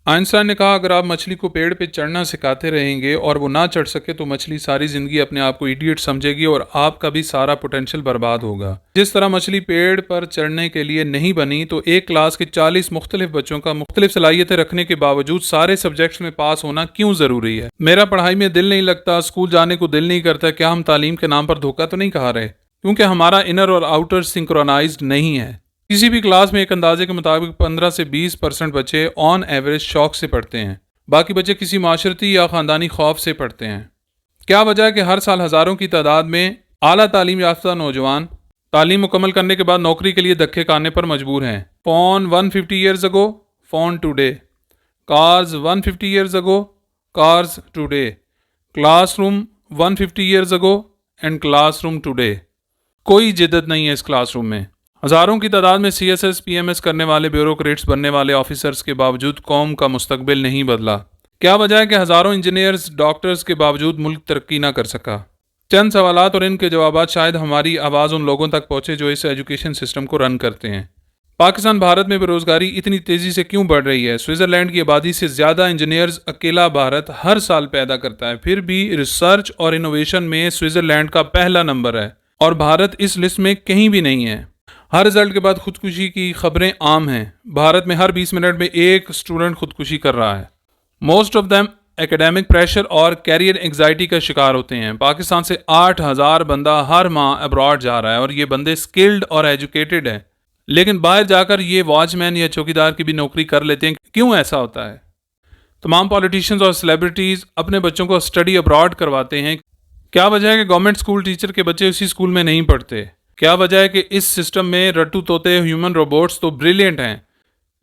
Einstein نے کہا اگر آپ مچھلی کو پیڑ پہ چڑھنا سکھاتے رہیں گے اور وہ نہ چڑھ سکے تو مچھلی ساری زندگی اپنے آپ کو ایڈیٹ سمجھے گی اور آپ کا بھی سارا پوٹینشیل برباد ہوگا۔ جس طرح مچھلی پیڑ پر چڑھنے کے لیے نہیں بنی تو ایک کلاس کے 40 مختلف بچوں کا مختلف صلاحیتیں رکھنے کے باوجود سارے سبجیکٹس میں پاس ہونا کیوں ضروری ہے؟ میرا پڑھائی میں دل نہیں لگتا، اسکول جانے کو دل نہیں کرتا، کیا ہم تعلیم کے نام پر دھوکہ تو نہیں کھا رہے؟ کیونکہ ہمارا انر اور آؤٹر سنکرونائزڈ نہیں ہے۔ کسی بھی کلاس میں ایک اندازے کے مطابق 15 سے 20% بچے آن ایوریج شوق سے پڑھتے ہیں، باقی بچے کسی معاشرتی یا خاندانی خوف سے پڑھتے ہیں۔ کیا وجہ ہے کہ ہر سال ہزاروں کی تعداد میں اعلیٰ تعلیم یافتہ نوجوان تعلیم مکمل کرنے کے بعد نوکری کے لیے دھکے کھانے پر مجبور ہیں؟ Phone 150 years ago, phone today. Cars 150 years ago, cars today. Classroom 150 years ago and classroom today. کوئی جدت نہیں ہے اس کلاس روم میں۔ ہزاروں کی تعداد میں C S S P M S کرنے والے بیوروکریٹس بننے والے آفیسرز کے باوجود قوم کا مستقبل نہیں بدلا۔ کیا وجہ ہے کہ ہزاروں انجینئرز ڈاکٹرز کے باوجود ملک ترقی نہ کر سکا؟ چند سوالات اور ان کے جوابات شاید ہماری آواز ان لوگوں تک پہنچے جو اس ایجوکیشن سسٹم کو رن کرتے ہیں۔ پاکستان بھارت میں بے روزگاری اتنی تیزی سے کیوں بڑھ رہی ہے؟ سوئٹزرلینڈ کی آبادی سے زیادہ انجینئرز اکیلا بھارت ہر سال پیدا کرتا ہے، پھر بھی ریسرچ اور انوویشن میں سوئٹزرلینڈ کا پہلا نمبر ہے اور بھارت اس لسٹ میں کہیں بھی نہیں ہے۔ ہر رزلٹ کے بعد خودکشی کی خبریں عام ہیں۔ بھارت میں ہر 20 منٹ میں ایک اسٹوڈنٹ خودکشی کر رہا ہے۔ موسٹ آف دیم ایکیڈیمک پریشر اور کیریئر انگزائٹی کا شکار ہوتے ہیں۔ پاکستان سے 8,000 بندہ ہر ماہ ابراڈ جا رہا ہے اور یہ بندے اسکلڈ اور ایجوکیٹڈ ہیں، لیکن باہر جا کر یہ واچ مین یا چوکیدار کی بھی نوکری کر لیتے ہیں۔ کیوں ایسا ہوتا ہے؟ تمام پولیٹیشنز اور سیلیبریٹیز اپنے بچوں کو اسٹڈی ابراڈ کرواتے ہیں۔ کیا وجہ ہے کہ گورنمنٹ اسکول ٹیچر کے بچے اسی اسکول میں نہیں پڑھتے؟ کیا وجہ ہے کہ اس سسٹم میں رٹو طوطے ہیومن روبوٹس تو بریلینٹ ہیں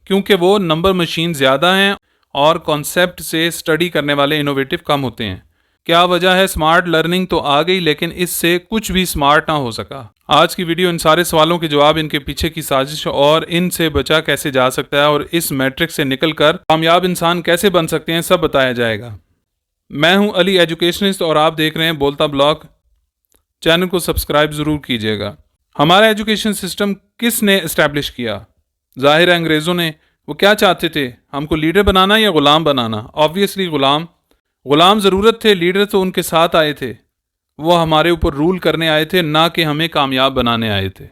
کیونکہ وہ نمبر مشین زیادہ ہیں اور کانسیپٹ سے اسٹڈی کرنے والے انوویٹو کم ہوتے ہیں؟ کیا وجہ ہے اسمارٹ لرننگ تو آ گئی لیکن اس سے کچھ بھی اسمارٹ نہ ہو سکا؟ آج کی ویڈیو ان سارے سوالوں کے جواب، ان کے پیچھے کی سازش اور ان سے بچا کیسے جا سکتا ہے اور اس میٹرک سے نکل کر کامیاب انسان کیسے بن سکتے ہیں، سب بتایا جائے گا۔ میں ہوں علی ایجوکیشنسٹ اور آپ دیکھ رہے ہیں بولتا بلاگ۔ چینل کو سبسکرائب ضرور کیجیے گا۔ ہمارا ایجوکیشن سسٹم کس نے اسٹیبلش کیا؟ ظاہر ہے انگریزوں نے۔ وہ کیا چاہتے تھے؟ ہم کو لیڈر بنانا یا غلام بنانا؟ آبویسلی غلام ضرورت تھے، لیڈر تو ان کے ساتھ آئے تھے۔ وہ ہمارے اوپر رول کرنے آئے تھے، نہ کہ ہمیں کامیاب بنانے آئے تھے۔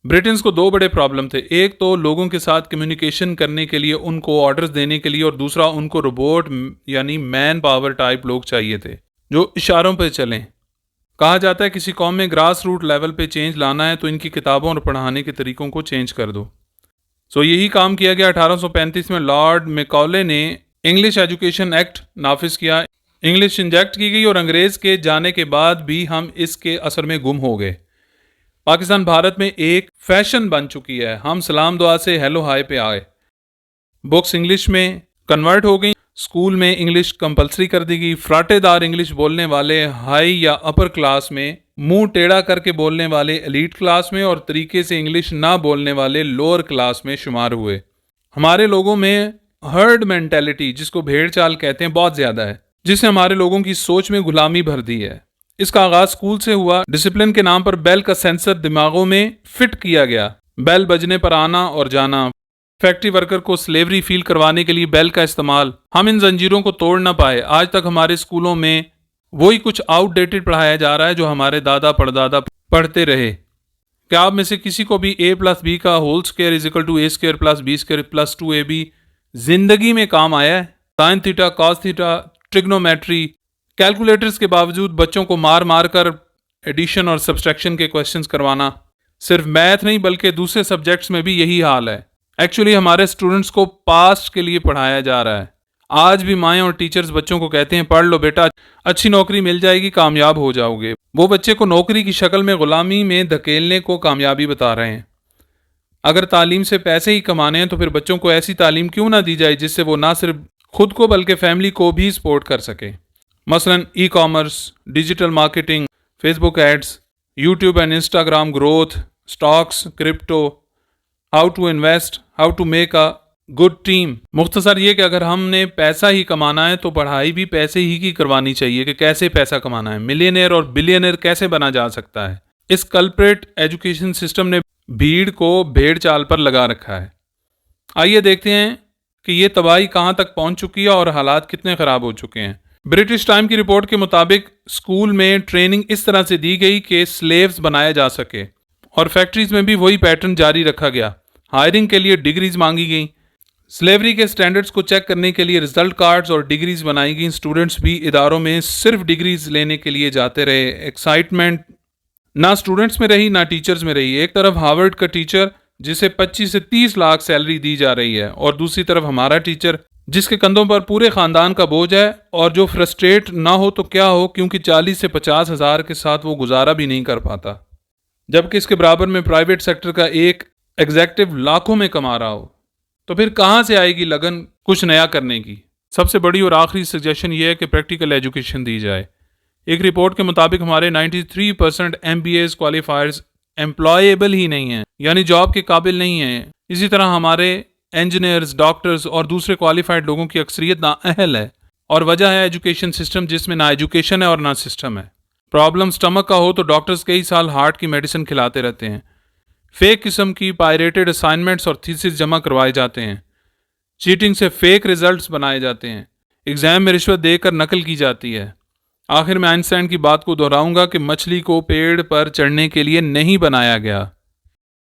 برٹنز کو 2 بڑے پرابلم تھے، ایک تو لوگوں کے ساتھ کمیونیکیشن کرنے کے لیے ان کو آرڈرز دینے کے لیے، اور دوسرا ان کو روبوٹ یعنی مین پاور ٹائپ لوگ چاہیے تھے جو اشاروں پہ چلیں۔ کہا جاتا ہے کسی قوم میں گراس روٹ لیول پہ چینج لانا ہے تو ان کی کتابوں اور پڑھانے کے طریقوں کو چینج کر دو۔ یہی کام کیا گیا۔ 1835 میں لارڈ میکالے نے انگلش ایجوکیشن ایکٹ نافذ کیا۔ انگلش انجیکٹ کی گئی اور انگریز کے جانے کے بعد بھی ہم اس کے اثر میں گم ہو گئے۔ پاکستان بھارت میں ایک فیشن بن چکی ہے۔ ہم سلام دعا سے ہیلو ہائی پہ آئے۔ بکس انگلش میں کنورٹ ہو گئی، اسکول میں انگلش کمپلسری کر دی گئی۔ فراٹے دار انگلش بولنے والے ہائی یا اپر کلاس میں، منہ ٹیڑھا کر کے بولنے والے ایلیٹ کلاس میں، اور طریقے سے انگلش نہ بولنے والے لوور کلاس میں شمار ہوئے۔ ہمارے لوگوں میں ہرڈ مینٹیلٹی، جس کو بھیڑ چال کہتے ہیں، بہت زیادہ ہے، جس نے ہمارے لوگوں کی سوچ میں غلامی بھر دی ہے۔ اس کا آغاز اسکول سے ہوا۔ ڈسپلن کے نام پر بیل کا سینسر دماغوں میں فٹ کیا گیا، بیل بجنے پر آنا اور جانا۔ فیکٹری ورکر کو سلیوری فیل کروانے کے لیے بیل کا استعمال۔ ہم ان زنجیروں کو توڑ نہ پائے۔ آج تک ہمارے اسکولوں میں وہی کچھ آؤٹ ڈیٹڈ پڑھایا جا رہا ہے جو ہمارے دادا پردادا پڑھتے رہے۔ کیا آپ میں سے کسی کو بھی a+b کا ہول اسکوائر = a²+b²+2ab زندگی میں کام آیا ہے؟ Sine theta, cos theta, trigonometry, calculators کے باوجود بچوں کو مار مار کر ایڈیشن اور سبسٹریکشن کے کوشچنز کروانا۔ صرف میتھ نہیں بلکہ دوسرے سبجیکٹس میں بھی یہی حال ہے۔ ایکچولی ہمارے اسٹوڈنٹس کو پاسٹ کے لیے پڑھایا جا رہا ہے۔ آج بھی مائیں اور ٹیچرز بچوں کو کہتے ہیں پڑھ لو بیٹا، اچھی نوکری مل جائے گی، کامیاب ہو جاؤ گے۔ وہ بچے کو نوکری کی شکل میں غلامی میں دھکیلنے کو کامیابی بتا رہے ہیں۔ اگر تعلیم سے پیسے ہی کمانے ہیں تو پھر بچوں کو ایسی تعلیم کیوں نہ دی جائے جس سے وہ نہ صرف خود کو بلکہ فیملی کو بھی سپورٹ کر سکے؟ مثلا e commerce, digital marketing, Facebook ads, YouTube and Instagram growth, stocks, crypto, how to invest, how to make a good team. مختصر یہ کہ اگر ہم نے پیسہ ہی کمانا ہے تو پڑھائی بھی پیسے ہی کی کروانی چاہیے کہ کیسے پیسہ کمانا ہے، ملینئر اور بلینئر کیسے بنا جا سکتا ہے۔ اس کلپریٹ ایجوکیشن سسٹم نے بھیڑ کو بھیڑ چال پر لگا رکھا ہے۔ آئیے دیکھتے ہیں کہ یہ تباہی کہاں تک پہنچ چکی ہے اور حالات کتنے خراب ہو چکے ہیں۔ برٹش ٹائم کی رپورٹ کے مطابق اسکول میں ٹریننگ اس طرح سے دی گئی کہ سلیوز بنایا جا سکے، اور فیکٹریز میں بھی وہی پیٹرن جاری رکھا گیا۔ ہائرنگ کے لیے ڈگریز مانگی گئیں، سلیوری کے سٹینڈرڈز کو چیک کرنے کے لیے رزلٹ کارڈز اور ڈگریز بنائی گئیں۔ اسٹوڈنٹس بھی اداروں میں صرف ڈگریز لینے کے لیے جاتے رہے۔ ایکسائٹمنٹ نہ اسٹوڈنٹس میں رہی نہ ٹیچرز میں رہی۔ ایک طرف ہارورڈ کا ٹیچر جسے 25 سے 30 لاکھ سیلری دی جا رہی ہے، اور دوسری طرف ہمارا ٹیچر جس کے کندھوں پر پورے خاندان کا بوجھ ہے، اور جو فرسٹریٹ نہ ہو تو کیا ہو، کیونکہ 40 سے 50 ہزار کے ساتھ وہ گزارا بھی نہیں کر پاتا، جبکہ اس کے برابر میں پرائیویٹ سیکٹر کا ایک ایگزیکٹو لاکھوں میں کما رہا ہو۔ تو پھر کہاں سے آئے گی لگن کچھ نیا کرنے کی؟ سب سے بڑی اور آخری سجیشن یہ ہے کہ پریکٹیکل ایجوکیشن دی جائے۔ ایک رپورٹ کے مطابق ہمارے 93% MBAs کوالیفائرز امپلائیبل ہی نہیں ہیں، یعنی جاب کے قابل نہیں ہیں۔ اسی طرح ہمارے انجینئرز، ڈاکٹرز اور دوسرے کوالیفائڈ لوگوں کی اکثریت نااہل ہے، اور وجہ ہے ایجوکیشن سسٹم جس میں نہ ایجوکیشن ہے اور نہ سسٹم ہے۔ پرابلم سٹمک کا ہو تو ڈاکٹرز کئی سال ہارٹ کی میڈیسن کھلاتے رہتے ہیں، فیک قسم کی پائریٹڈ اسائنمنٹس اور تھیسس جمع کروائے جاتے ہیں، چیٹنگ سے فیک ریزلٹس بنائے جاتے ہیں، ایگزام میں رشوت دے کر نقل کی جاتی ہے۔ آخر میں آئنسٹائن کی بات کو دہراؤں گا کہ مچھلی کو پیڑ پر چڑھنے کے لیے نہیں بنایا گیا،